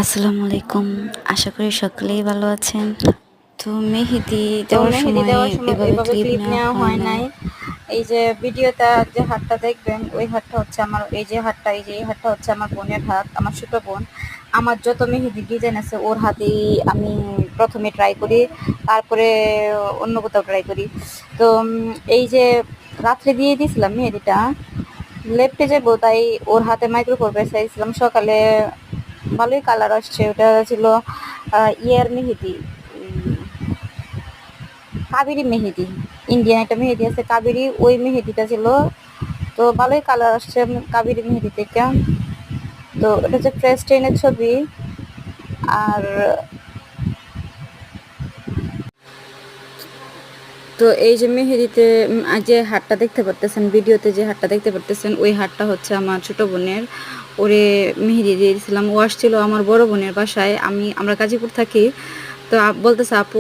আসসালামু আলাইকুম। আশা করি সকলেই ভালো আছেন। তো মেহেদি দেওয়ার সময় এভাবে এভাবে ক্লিপ ক্লিপ নেওয়া নেওয়া হয় হয় নাই। নাই। এই যে ভিডিওটা যে হাতটা দেখবেন ওই হাতটা হচ্ছে আমার, এই যে হাতটা, এই হাতটা হচ্ছে আমার বোনের হাত, আমার ছোট বোন। আমার যত মেহেদি ডিজাইন আছে ওর হাতেই আমি প্রথমে ট্রাই করি, তারপরে অন্য কোথাও ট্রাই করি। তো এই যে রাত্রে দিয়ে দিয়েছিলাম মেহেদিটা, লেপটে যাবো তাই ওর হাতে মাইক্রো চাইছিলাম সকালে। ভালোই কালার আসছে। ওটা ছিল ইয়ার মেহেদি, কাবেরী মেহেদি। ইন্ডিয়ান একটা মেহেদি আছে কাবেরী, ওই মেহেদিটা ছিল। তো ভালোই কালার আসছে কাবেরী মেহেদি থেকে। তো এটা হচ্ছে ফ্রেশ ট্রেনের ছবি। আর তো এই যে মেহেদিতে যে হাটটা দেখতে পারতেছেন, ভিডিওতে যে হাটটা দেখতে পারতেছেন, ওই হাটটা হচ্ছে আমার ছোট বোনের। ওরে মেহেদি দিয়ে দিয়েছিলাম। ও আসছিল আমার বড় বোনের বাসায়, আমরা গাজীপুর থাকি। তো বলতেছে আপু